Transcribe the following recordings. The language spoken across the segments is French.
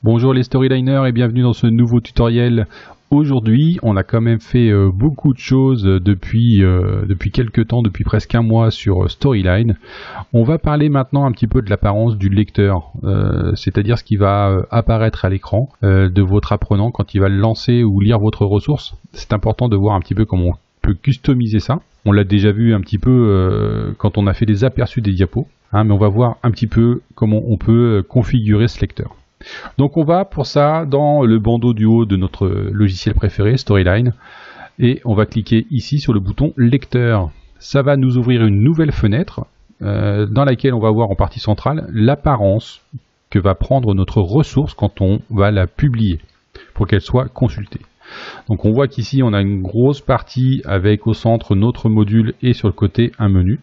Bonjour les storyliners et bienvenue dans ce nouveau tutoriel. Aujourd'hui, on a quand même fait beaucoup de choses depuis quelques temps, depuis presque un mois sur Storyline. On va parler maintenant un petit peu de l'apparence du lecteur, c'est-à-dire ce qui va apparaître à l'écran de votre apprenant quand il va lancer ou lire votre ressource. C'est important de voir un petit peu comment on peut customiser ça. On l'a déjà vu un petit peu quand on a fait des aperçus des diapos, mais on va voir un petit peu comment on peut configurer ce lecteur. Donc on va pour ça dans le bandeau du haut de notre logiciel préféré, Storyline, et on va cliquer ici sur le bouton lecteur. Ça va nous ouvrir une nouvelle fenêtre dans laquelle on va voir en partie centrale l'apparence que va prendre notre ressource quand on va la publier pour qu'elle soit consultée. Donc on voit qu'ici on a une grosse partie avec au centre notre module et sur le côté un menu.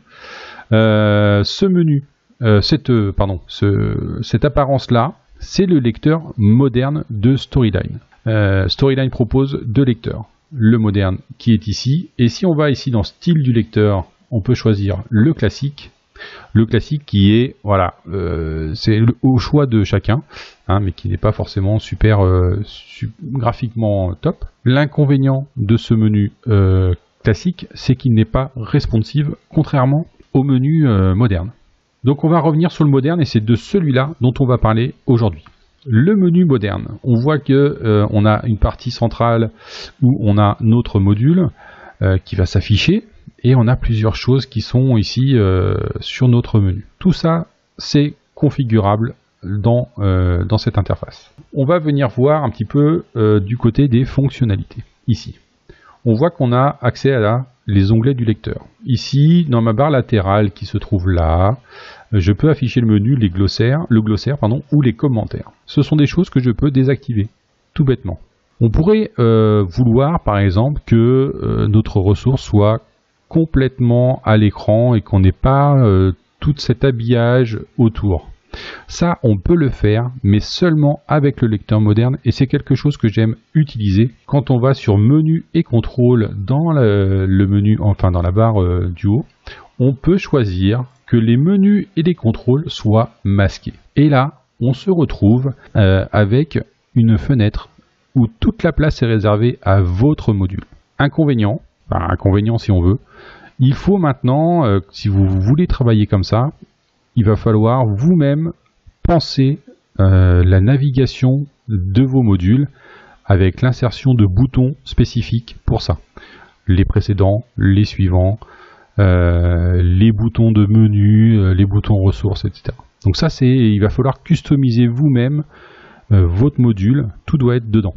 Cette apparence là, c'est le lecteur moderne de Storyline. Storyline propose deux lecteurs. Le moderne qui est ici. Et si on va ici dans style du lecteur, on peut choisir le classique. Le classique qui est, voilà, c'est au choix de chacun, mais qui n'est pas forcément super graphiquement top. L'inconvénient de ce menu classique, c'est qu'il n'est pas responsive, contrairement au menu moderne. Donc on va revenir sur le moderne et c'est de celui-là dont on va parler aujourd'hui. Le menu moderne, on voit que on a une partie centrale où on a notre module qui va s'afficher et on a plusieurs choses qui sont ici sur notre menu. Tout ça, c'est configurable dans cette interface. On va venir voir un petit peu du côté des fonctionnalités. Ici, on voit qu'on a accès à les onglets du lecteur. Ici, dans ma barre latérale qui se trouve là, je peux afficher le menu, le glossaire, ou les commentaires. Ce sont des choses que je peux désactiver, tout bêtement. On pourrait vouloir, par exemple, que notre ressource soit complètement à l'écran et qu'on n'ait pas tout cet habillage autour. Ça, on peut le faire, mais seulement avec le lecteur moderne, et c'est quelque chose que j'aime utiliser quand on va sur menu et contrôle dans le menu, enfin dans la barre du haut. On peut choisir que les menus et les contrôles soient masqués. Et là, on se retrouve avec une fenêtre où toute la place est réservée à votre module. Inconvénient si on veut, il faut maintenant, si vous voulez travailler comme ça, il va falloir vous-même penser la navigation de vos modules avec l'insertion de boutons spécifiques pour ça. Les précédents, les suivants, les boutons de menu, les boutons ressources, etc. Donc ça, il va falloir customiser vous-même votre module, tout doit être dedans.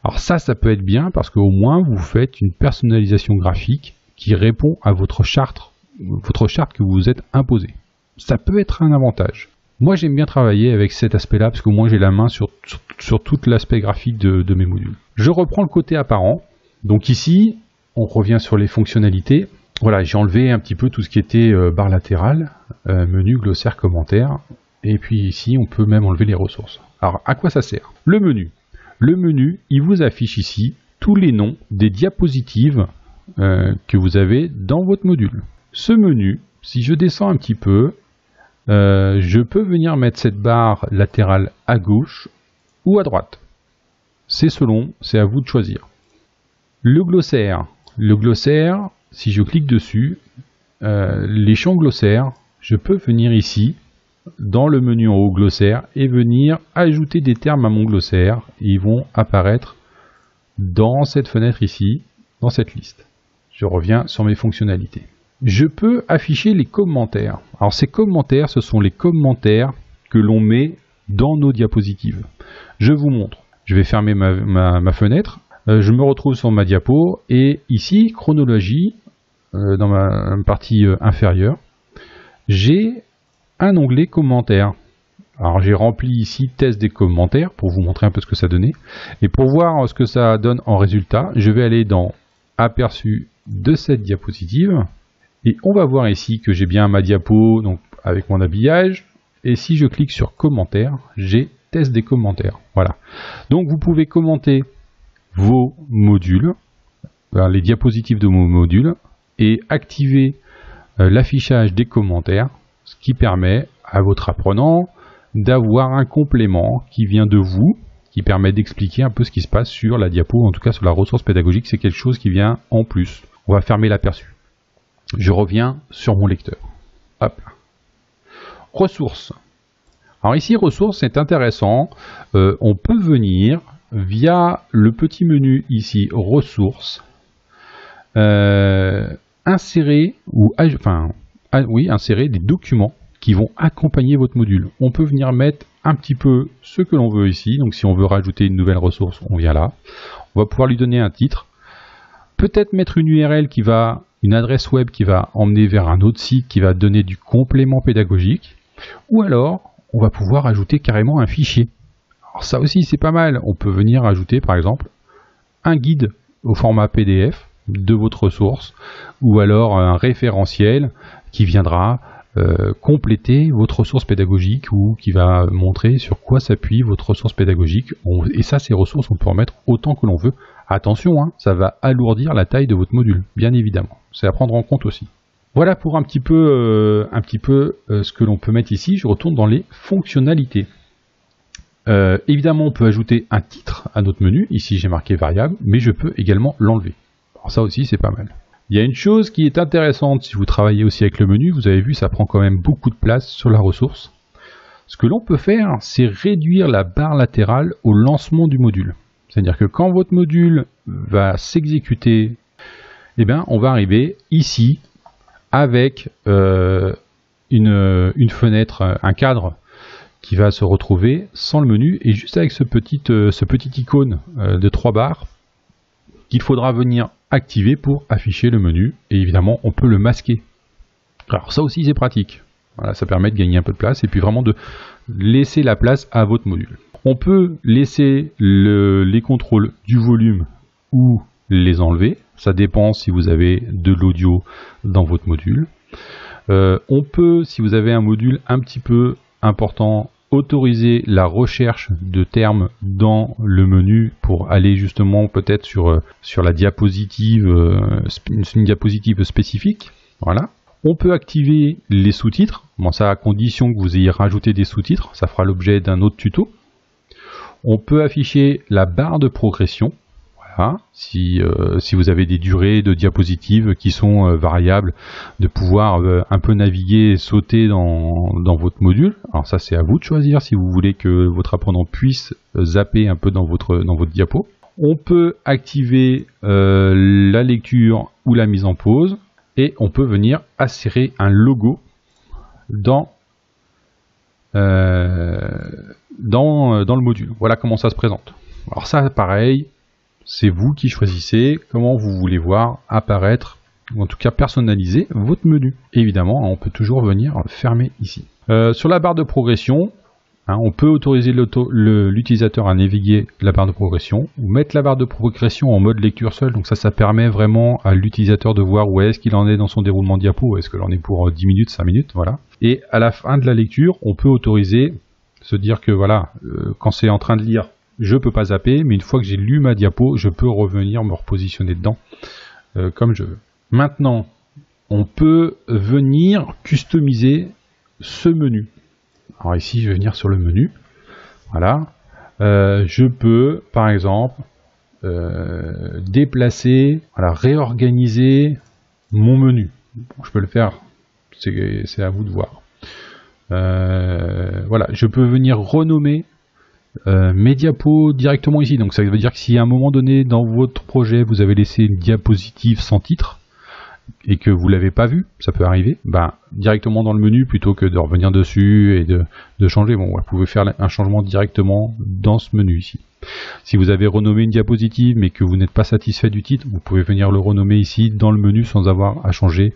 Alors ça peut être bien parce qu'au moins vous faites une personnalisation graphique qui répond à votre charte que vous vous êtes imposée. Ça peut être un avantage. Moi j'aime bien travailler avec cet aspect-là parce qu'au moins j'ai la main sur tout l'aspect graphique de mes modules. Je reprends le côté apparent. Donc ici, on revient sur les fonctionnalités. Voilà, j'ai enlevé un petit peu tout ce qui était barre latérale, menu, glossaire, commentaire. Et puis ici, on peut même enlever les ressources. Alors, à quoi ça sert? Le menu. Le menu, il vous affiche ici tous les noms des diapositives que vous avez dans votre module. Ce menu, si je descends un petit peu, je peux venir mettre cette barre latérale à gauche ou à droite. C'est à vous de choisir. Le glossaire, si je clique dessus, les champs glossaires, je peux venir ici, dans le menu en haut glossaire, et venir ajouter des termes à mon glossaire. Ils vont apparaître dans cette fenêtre ici, dans cette liste. Je reviens sur mes fonctionnalités. Je peux afficher les commentaires. Alors ces commentaires, ce sont les commentaires que l'on met dans nos diapositives. Je vous montre. Je vais fermer ma fenêtre. Je me retrouve sur ma diapo et ici, chronologie, dans ma partie inférieure, j'ai un onglet commentaires. Alors j'ai rempli ici test des commentaires pour vous montrer un peu ce que ça donnait. Et pour voir ce que ça donne en résultat, je vais aller dans aperçu de cette diapositive. Et on va voir ici que j'ai bien ma diapo donc avec mon habillage. Et si je clique sur commentaires, j'ai test des commentaires. Voilà. Donc vous pouvez commenter vos modules, les diapositives de vos modules, et activer l'affichage des commentaires, ce qui permet à votre apprenant d'avoir un complément qui vient de vous, qui permet d'expliquer un peu ce qui se passe sur la diapo, en tout cas sur la ressource pédagogique, c'est quelque chose qui vient en plus. On va fermer l'aperçu. Je reviens sur mon lecteur. Hop. Ressources. Alors ici, ressources, c'est intéressant. On peut venir via le petit menu ici, ressources, insérer des documents qui vont accompagner votre module. On peut venir mettre un petit peu ce que l'on veut ici. Donc si on veut rajouter une nouvelle ressource, on vient là. On va pouvoir lui donner un titre. Peut-être mettre une URL une adresse web qui va emmener vers un autre site qui va donner du complément pédagogique. Ou alors, on va pouvoir ajouter carrément un fichier. Alors ça aussi, c'est pas mal. On peut venir ajouter, par exemple, un guide au format PDF de votre ressource, ou alors un référentiel qui viendra compléter votre ressource pédagogique ou qui va montrer sur quoi s'appuie votre ressource pédagogique. Et ça, ces ressources, on peut en mettre autant que l'on veut. Attention, hein, ça va alourdir la taille de votre module, bien évidemment. C'est à prendre en compte aussi. Voilà pour un petit peu ce que l'on peut mettre ici. Je retourne dans les fonctionnalités. Évidemment, on peut ajouter un titre à notre menu. Ici, j'ai marqué variable, mais je peux également l'enlever. Alors ça aussi, c'est pas mal. Il y a une chose qui est intéressante si vous travaillez aussi avec le menu. Vous avez vu, ça prend quand même beaucoup de place sur la ressource. Ce que l'on peut faire, c'est réduire la barre latérale au lancement du module. C'est-à-dire que quand votre module va s'exécuter, eh bien, on va arriver ici avec une fenêtre, un cadre qui va se retrouver sans le menu et juste avec ce petit icône de 3 barres qu'il faudra venir activer pour afficher le menu. Et évidemment, on peut le masquer. Alors ça aussi, c'est pratique. Voilà, ça permet de gagner un peu de place et puis vraiment de laisser la place à votre module. On peut laisser les contrôles du volume ou les enlever. Ça dépend si vous avez de l'audio dans votre module. On peut, si vous avez un module un petit peu important, autoriser la recherche de termes dans le menu pour aller justement peut-être sur la diapositive, une diapositive spécifique. Voilà. On peut activer les sous-titres. Bon, ça à condition que vous ayez rajouté des sous-titres. Ça fera l'objet d'un autre tuto. On peut afficher la barre de progression. Voilà. Si vous avez des durées de diapositives qui sont variables, de pouvoir un peu naviguer et sauter dans votre module. Alors ça, c'est à vous de choisir si vous voulez que votre apprenant puisse zapper un peu dans votre diapo. On peut activer la lecture ou la mise en pause et on peut venir insérer un logo dans le module. Voilà comment ça se présente. Alors ça, pareil, c'est vous qui choisissez comment vous voulez voir apparaître, ou en tout cas personnaliser votre menu. Et évidemment, on peut toujours venir fermer ici. Sur la barre de progression, on peut autoriser l'utilisateur à naviguer la barre de progression, ou mettre la barre de progression en mode lecture seule. Donc ça permet vraiment à l'utilisateur de voir où est-ce qu'il en est dans son déroulement de diapo, est-ce qu'il en est pour 10 minutes, 5 minutes, voilà. Et à la fin de la lecture, on peut autoriser, se dire que voilà, quand c'est en train de lire, je peux pas zapper, mais une fois que j'ai lu ma diapo, je peux revenir me repositionner dedans comme je veux. Maintenant, on peut venir customiser ce menu. Alors ici, je vais venir sur le menu. Voilà. Je peux, par exemple, déplacer, voilà, réorganiser mon menu. Bon, je peux le faire, c'est à vous de voir. Voilà, je peux venir renommer mes diapos directement ici. Donc ça veut dire que si à un moment donné dans votre projet vous avez laissé une diapositive sans titre et que vous l'avez pas vue, ça peut arriver, directement dans le menu plutôt que de revenir dessus et de changer. Bon, vous pouvez faire un changement directement dans ce menu ici. Si vous avez renommé une diapositive mais que vous n'êtes pas satisfait du titre, vous pouvez venir le renommer ici dans le menu sans avoir à changer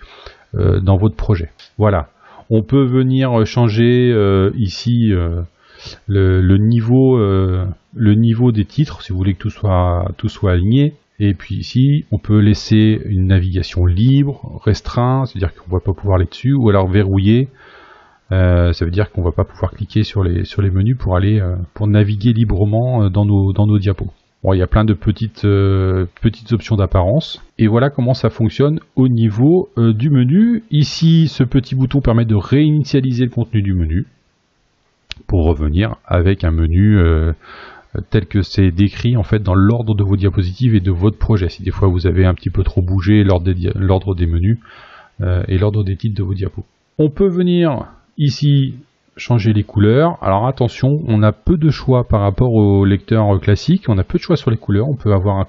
dans votre projet. Voilà. On peut venir changer ici le niveau des titres si vous voulez que tout soit aligné. Et puis ici, on peut laisser une navigation libre, restreinte, c'est-à-dire qu'on ne va pas pouvoir aller dessus, ou alors verrouiller. Ça veut dire qu'on ne va pas pouvoir cliquer sur les menus pour naviguer librement dans nos diapos. Bon, il y a plein de petites options d'apparence. Et voilà comment ça fonctionne au niveau du menu. Ici, ce petit bouton permet de réinitialiser le contenu du menu pour revenir avec un menu tel que c'est décrit en fait dans l'ordre de vos diapositives et de votre projet. Si des fois vous avez un petit peu trop bougé l'ordre des menus et l'ordre des titres de vos diapos. On peut venir ici changer les couleurs. Alors attention, on a peu de choix par rapport au lecteur classique. On a peu de choix sur les couleurs. On peut avoir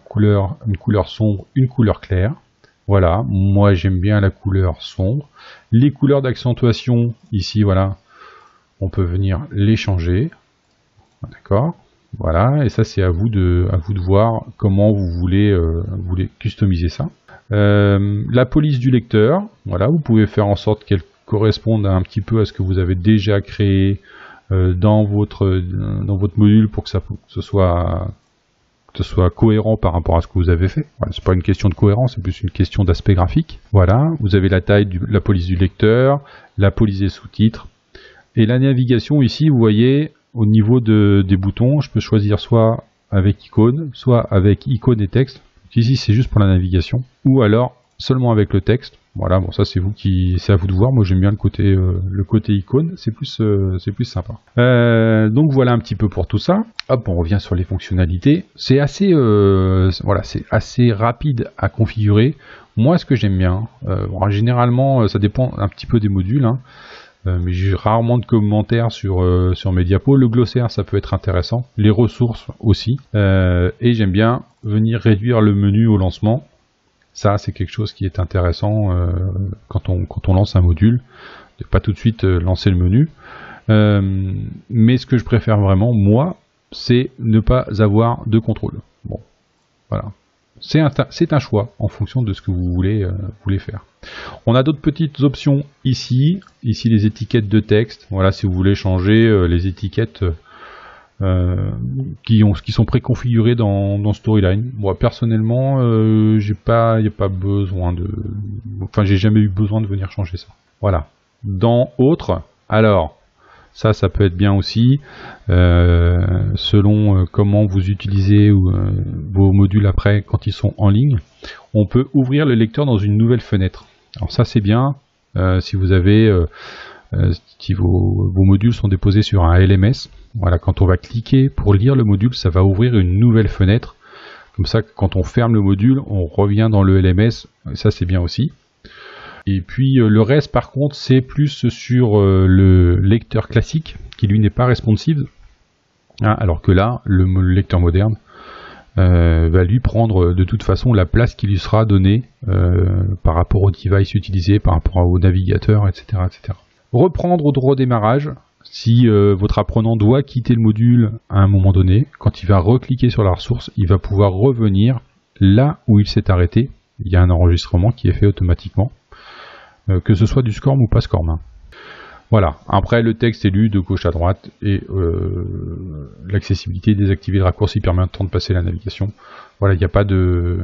une couleur sombre, une couleur claire. Voilà, moi j'aime bien la couleur sombre. Les couleurs d'accentuation, ici voilà, on peut venir les changer. D'accord. Voilà, et ça c'est à vous de voir comment vous voulez customiser ça. La police du lecteur, voilà, vous pouvez faire en sorte qu'elle corresponde un petit peu à ce que vous avez déjà créé dans votre module pour que ce soit cohérent par rapport à ce que vous avez fait. Voilà, c'est pas une question de cohérence, c'est plus une question d'aspect graphique. Voilà, vous avez la taille de la police du lecteur, la police des sous-titres, et la navigation ici, vous voyez, au niveau des boutons, je peux choisir soit avec icône, soit avec icône et texte. Ici, c'est juste pour la navigation, ou alors seulement avec le texte. Voilà, bon ça c'est à vous de voir. Moi j'aime bien le côté icône, c'est plus sympa. Donc voilà un petit peu pour tout ça. Hop, on revient sur les fonctionnalités. C'est assez c'est assez rapide à configurer. Moi ce que j'aime bien, généralement ça dépend un petit peu des modules, hein. Mais j'ai rarement de commentaires sur mes diapos. Le glossaire, ça peut être intéressant. Les ressources aussi. Et j'aime bien venir réduire le menu au lancement. Ça, c'est quelque chose qui est intéressant quand on lance un module. De pas tout de suite lancer le menu. Mais ce que je préfère vraiment, moi, c'est ne pas avoir de contrôle. Bon, voilà. C'est un choix en fonction de ce que vous voulez faire. On a d'autres petites options ici. Ici les étiquettes de texte. Voilà, si vous voulez changer les étiquettes qui sont préconfigurées dans Storyline. Moi personnellement, il n'y a pas besoin j'ai jamais eu besoin de venir changer ça. Voilà. Dans autres, alors ça peut être bien aussi, selon comment vous utilisez vos modules après quand ils sont en ligne. On peut ouvrir le lecteur dans une nouvelle fenêtre. Alors ça c'est bien si vous avez, si vos modules sont déposés sur un LMS. Voilà, quand on va cliquer pour lire le module, ça va ouvrir une nouvelle fenêtre. Comme ça, quand on ferme le module, on revient dans le LMS. Ça c'est bien aussi. Et puis le reste par contre c'est plus sur le lecteur classique qui lui n'est pas responsive, hein, alors que là le lecteur moderne va lui prendre de toute façon la place qui lui sera donnée par rapport au device utilisé, par rapport au navigateur, etc., etc. Reprendre au redémarrage, si votre apprenant doit quitter le module à un moment donné, quand il va recliquer sur la ressource, il va pouvoir revenir là où il s'est arrêté. Il y a un enregistrement qui est fait automatiquement. Que ce soit du SCORM ou pas SCORM. Voilà, après le texte est lu de gauche à droite et l'accessibilité désactivée de raccourci permettant de passer la navigation. Voilà, il n'y a pas de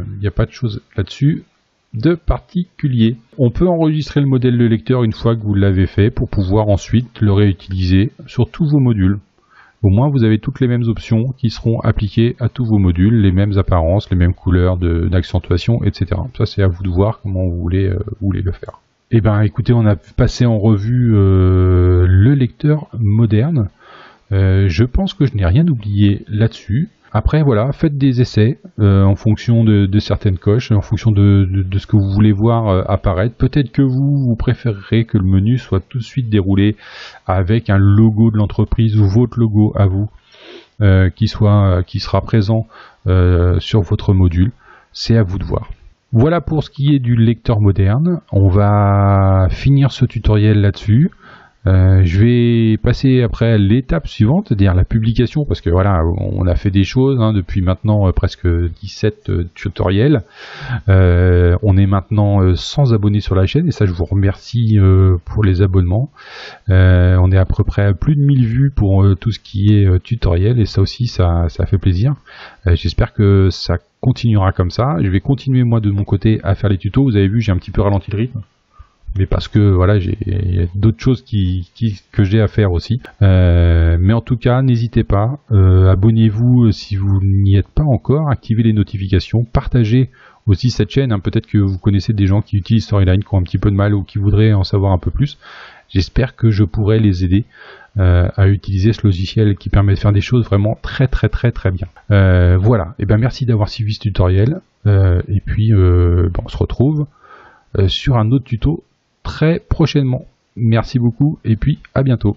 choses là-dessus de particulier. On peut enregistrer le modèle de lecteur une fois que vous l'avez fait pour pouvoir ensuite le réutiliser sur tous vos modules. Au moins vous avez toutes les mêmes options qui seront appliquées à tous vos modules, les mêmes apparences, les mêmes couleurs d'accentuation, etc. Ça c'est à vous de voir comment vous voulez le faire. Eh bien écoutez, on a passé en revue le lecteur moderne. Je pense que je n'ai rien oublié là-dessus. Après voilà, faites des essais en fonction de certaines coches, en fonction de ce que vous voulez voir apparaître. Peut-être que vous préférerez que le menu soit tout de suite déroulé avec un logo de l'entreprise ou votre logo à vous qui sera présent sur votre module. C'est à vous de voir. Voilà pour ce qui est du lecteur moderne. On va finir ce tutoriel là-dessus. Je vais passer après à l'étape suivante, c'est-à-dire la publication, parce que voilà, on a fait des choses depuis maintenant presque 17 tutoriels. On est maintenant 100 abonnés sur la chaîne, et ça je vous remercie pour les abonnements. On est à peu près à plus de 1000 vues pour tout ce qui est tutoriel, et ça aussi ça fait plaisir. J'espère que ça continuera comme ça. Je vais continuer moi de mon côté à faire les tutos. Vous avez vu, j'ai un petit peu ralenti le rythme. mais parce que voilà, il y a d'autres choses que j'ai à faire aussi. Mais en tout cas, n'hésitez pas, abonnez-vous si vous n'y êtes pas encore, activez les notifications, partagez aussi cette chaîne, hein. Peut-être que vous connaissez des gens qui utilisent Storyline, qui ont un petit peu de mal ou qui voudraient en savoir un peu plus. J'espère que je pourrai les aider à utiliser ce logiciel qui permet de faire des choses vraiment très bien. Voilà, et bien merci d'avoir suivi ce tutoriel, et puis on se retrouve sur un autre tuto très prochainement. Merci beaucoup et puis à bientôt.